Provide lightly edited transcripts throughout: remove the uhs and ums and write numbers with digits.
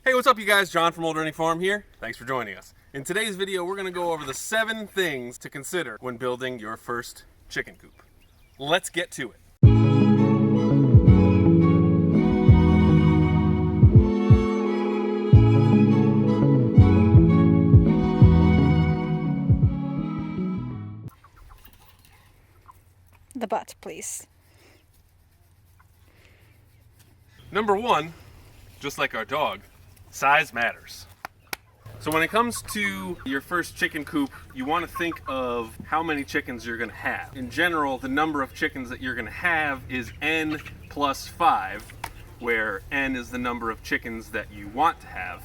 Hey, what's up you guys? John from Old Ernie Farm here. Thanks for joining us. In today's video, we're going to go over the 7 things to consider when building your first chicken coop. Let's get to it. The butt, please. Number 1, just like our dog, size matters. So when it comes to your first chicken coop, you want to think of how many chickens you're going to have. In general, the number of chickens that you're going to have is n plus 5, where n is the number of chickens that you want to have,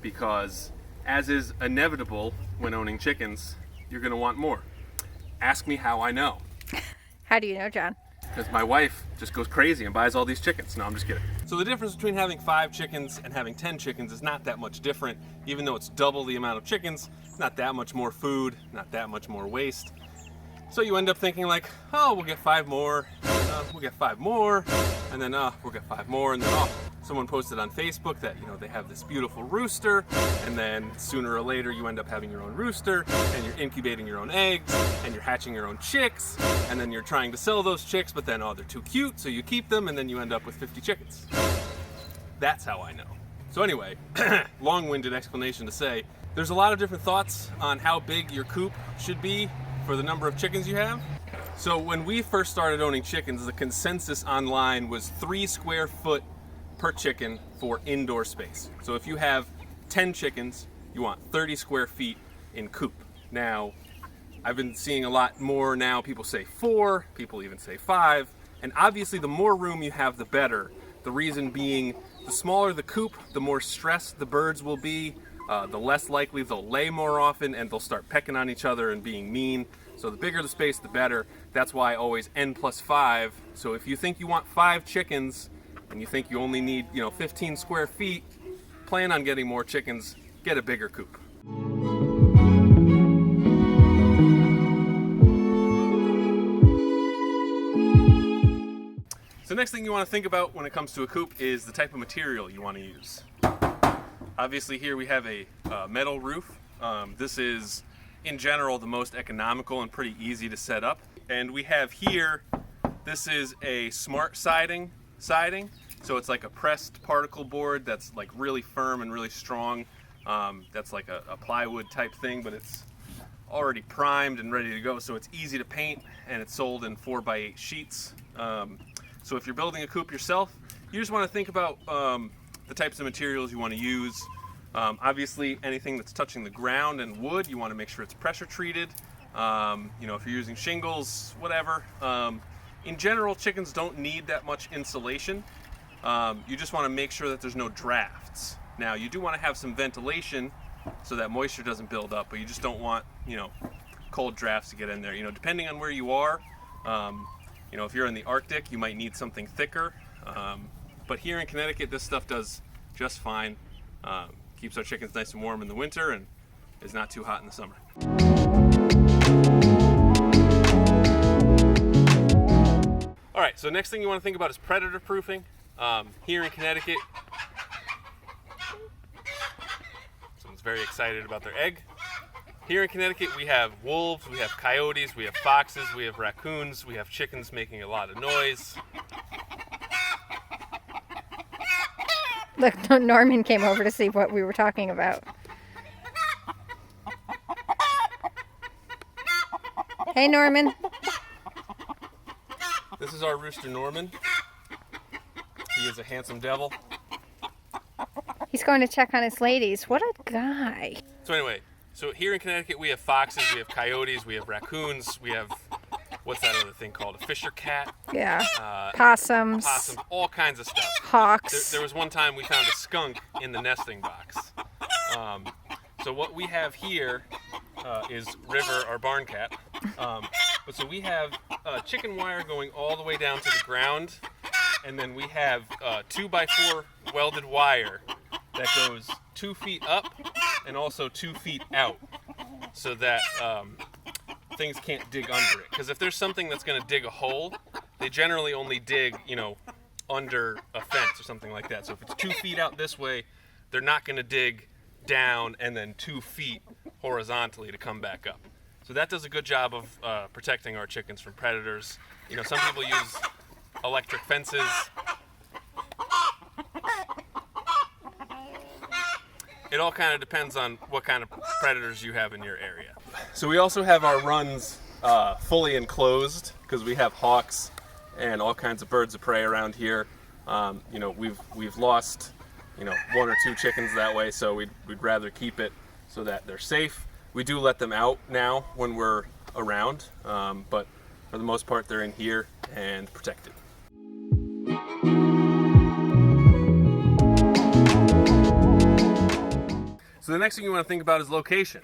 because as is inevitable when owning chickens, you're going to want more. Ask me how I know. How do you know, John? Because my wife just goes crazy and buys all these chickens. No, I'm just kidding. So the difference between having 5 chickens and having 10 chickens is not that much different. Even though it's double the amount of chickens, it's not that much more food, not that much more waste. So you end up thinking like, oh, we'll get 5 more, we'll get 5 more, and then we'll get 5 more, and then someone posted on Facebook that, you know, they have this beautiful rooster, and then sooner or later you end up having your own rooster, and you're incubating your own eggs, and you're hatching your own chicks, and then you're trying to sell those chicks, but then, they're too cute, so you keep them, and then you end up with 50 chickens. That's how I know. So anyway, long-winded explanation to say, there's a lot of different thoughts on how big your coop should be for the number of chickens you have. So when we first started owning chickens, the consensus online was 3 square foot per chicken for indoor space. So if you have 10 chickens, you want 30 square feet in coop. Now, I've been seeing a lot more now. People say 4, people even say 5. And obviously the more room you have, the better. The reason being, the smaller the coop, the more stressed the birds will be, the less likely they'll lay more often, and they'll start pecking on each other and being mean. So the bigger the space, the better. That's why always n plus 5. So if you think you want 5 chickens and you think you only need, 15 square feet, plan on getting more chickens, get a bigger coop. So next thing you want to think about when it comes to a coop is the type of material you want to use. Obviously here we have a metal roof. This is, in general, the most economical and pretty easy to set up. And we have here, this is a smart siding. So it's like a pressed particle board that's like really firm and really strong. That's like a plywood type thing, but it's already primed and ready to go. So it's easy to paint, and it's sold in 4x8 sheets. So if you're building a coop yourself, you just want to think about the types of materials you want to use. Obviously, anything that's touching the ground and wood, you want to make sure it's pressure treated. If you're using shingles, whatever. In general, chickens don't need that much insulation. You just want to make sure that there's no drafts. Now, you do want to have some ventilation so that moisture doesn't build up, but you just don't want, cold drafts to get in there. Depending on where you are, if you're in the Arctic, you might need something thicker. But here in Connecticut, this stuff does just fine. Keeps our chickens nice and warm in the winter and is not too hot in the summer. All right, so next thing you want to think about is predator proofing. Here in Connecticut, someone's very excited about their egg. Here in Connecticut, we have wolves, we have coyotes, we have foxes, we have raccoons, we have chickens making a lot of noise. Look, Norman came over to see what we were talking about. Hey, Norman. This is our rooster, Norman. He is a handsome devil. He's going to check on his ladies. What a guy. So anyway, here in Connecticut, we have foxes, we have coyotes, we have raccoons, we have, what's that other thing called? A fisher cat? Yeah. Possums, all kinds of stuff. Hawks. There was one time we found a skunk in the nesting box. So what we have here is River, our barn cat. But so we have chicken wire going all the way down to the ground, and then we have 2x4 welded wire that goes 2 feet up and also 2 feet out, so that things can't dig under it. Because if there's something that's going to dig a hole, they generally only dig, under a fence or something like that. So if it's 2 feet out this way, they're not going to dig down and then 2 feet horizontally to come back up. So that does a good job of protecting our chickens from predators. You know, some people use electric fences. It all kind of depends on what kind of predators you have in your area. So we also have our runs fully enclosed because we have hawks and all kinds of birds of prey around here. You know, we've lost, you know, 1 or 2 chickens that way, so we'd rather keep it so that they're safe. We do let them out now when we're around, but for the most part they're in here and protected. So the next thing you want to think about is location.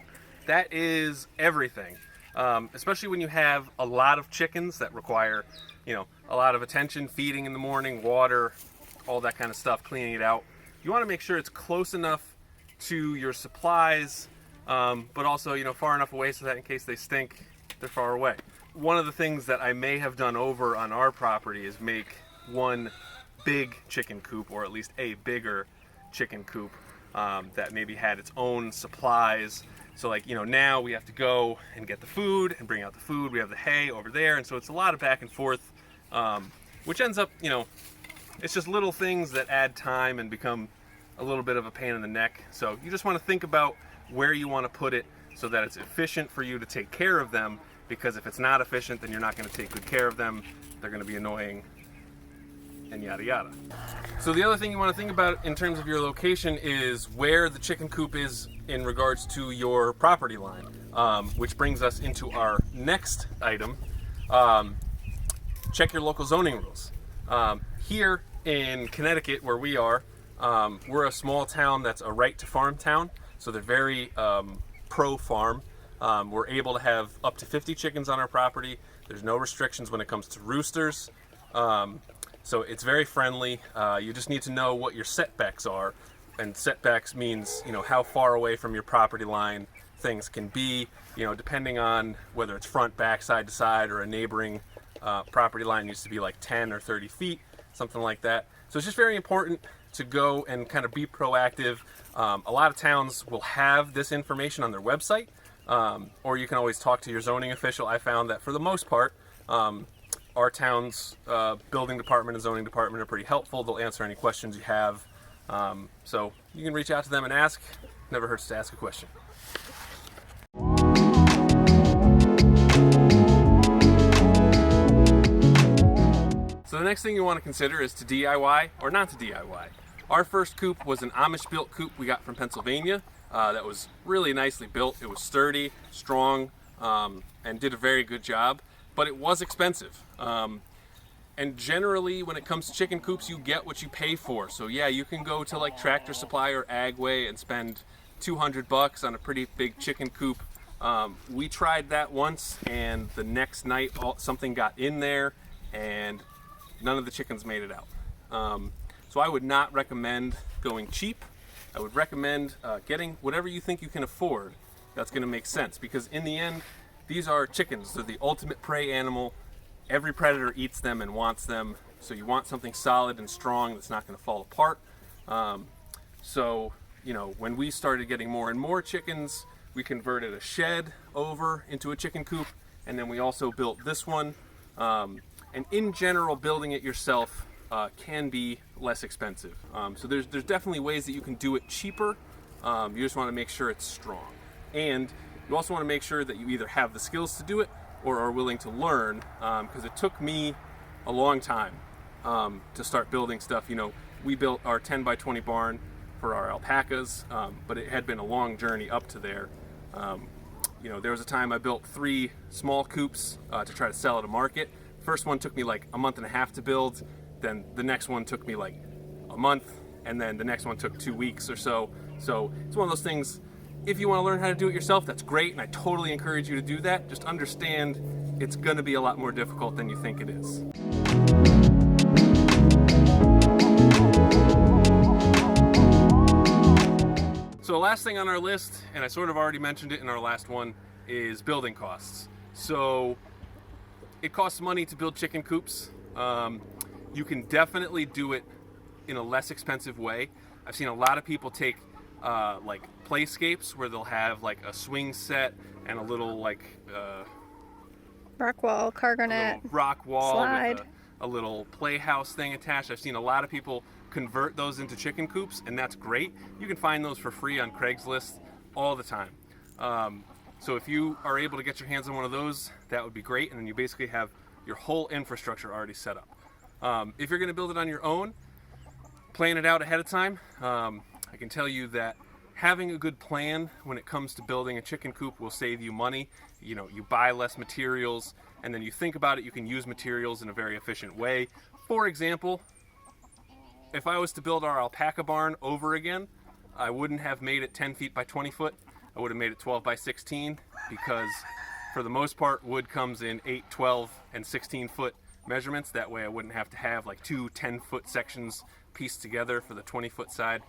That is everything, especially when you have a lot of chickens that require, you know, a lot of attention, feeding in the morning, water, all that kind of stuff, cleaning it out. You want to make sure it's close enough to your supplies, but also, you know, far enough away so that in case they stink, they're far away. One of the things that I may have done over on our property is make one big chicken coop, or at least a bigger chicken coop, that maybe had its own supplies. So like, you know, now we have to go and get the food and bring out the food. We have the hay over there. And so it's a lot of back and forth, which ends up, you know, it's just little things that add time and become a little bit of a pain in the neck. So you just want to think about where you want to put it so that it's efficient for you to take care of them, because if it's not efficient, then you're not going to take good care of them. They're going to be annoying and yada yada. So the other thing you want to think about in terms of your location is where the chicken coop is in regards to your property line, which brings us into our next item. Check your local zoning rules. Here in Connecticut, where we are, we're a small town that's a right to farm town, so they're very pro-farm. We're able to have up to 50 chickens on our property. There's no restrictions when it comes to roosters. So it's very friendly. You just need to know what your setbacks are. And setbacks means, you know, how far away from your property line things can be, you know, depending on whether it's front, back, side to side, or a neighboring property line used to be like 10 or 30 feet, something like that. So it's just very important to go and kind of be proactive. A lot of towns will have this information on their website, or you can always talk to your zoning official. I found that for the most part, our town's building department and zoning department are pretty helpful. They'll answer any questions you have. So you can reach out to them and ask. Never hurts to ask a question. So the next thing you want to consider is to DIY or not to DIY. Our first coop was an Amish built coop we got from Pennsylvania that was really nicely built. It was sturdy, strong, and did a very good job. But it was expensive. And generally, when it comes to chicken coops, you get what you pay for. So yeah, you can go to like Tractor Supply or Agway and spend $200 on a pretty big chicken coop. We tried that once, and the next night something got in there, and none of the chickens made it out. So I would not recommend going cheap. I would recommend getting whatever you think you can afford that's going to make sense, because in the end, these are chickens. They're the ultimate prey animal. Every predator eats them and wants them. So you want something solid and strong that's not going to fall apart. So, you know, when we started getting more and more chickens, we converted a shed over into a chicken coop. And then we also built this one. And in general, building it yourself can be less expensive. So there's definitely ways that you can do it cheaper. You just want to make sure it's strong. And you also want to make sure that you either have the skills to do it or are willing to learn, because it took me a long time to start building stuff. You know, we built our 10 by 20 barn for our alpacas, but it had been a long journey up to there. You know, there was a time I built 3 small coops to try to sell at a market. First one took me like a month and a half to build, then the next one took me like a month, and then the next one took 2 weeks or so. So it's one of those things. If you want to learn how to do it yourself, that's great, and I totally encourage you to do that. Just understand it's going to be a lot more difficult than you think it is. So the last thing on our list, and I sort of already mentioned it in our last one, is building costs. So it costs money to build chicken coops. You can definitely do it in a less expensive way. I've seen a lot of people take like playscapes where they'll have like a swing set and a little like rock wall, cargo net, rock wall slide. with a little playhouse thing attached. I've seen a lot of people convert those into chicken coops, and that's great. You can find those for free on Craigslist all the time. So if you are able to get your hands on one of those, that would be great, and then you basically have your whole infrastructure already set up. If you're going to build it on your own, plan it out ahead of time. I can tell you that having a good plan when it comes to building a chicken coop will save you money. You know, you buy less materials, and then you think about it, you can use materials in a very efficient way. For example, if I was to build our alpaca barn over again, I wouldn't have made it 10 feet by 20 foot. I would have made it 12 by 16 because for the most part, wood comes in 8, 12, and 16 foot measurements. That way I wouldn't have to have like two 10-foot sections pieced together for the 20-foot side.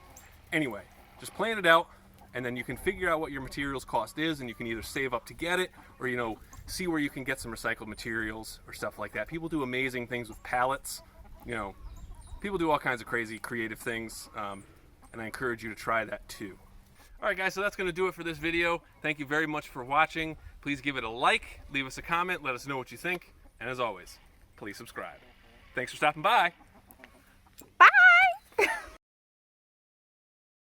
Anyway, just plan it out, and then you can figure out what your materials cost is, and you can either save up to get it, or, you know, see where you can get some recycled materials or stuff like that. People do amazing things with pallets. You know, people do all kinds of crazy creative things, and I encourage you to try that too. All right, guys, so that's going to do it for this video. Thank you very much for watching. Please give it a like, leave us a comment, let us know what you think, and as always, please subscribe. Thanks for stopping by.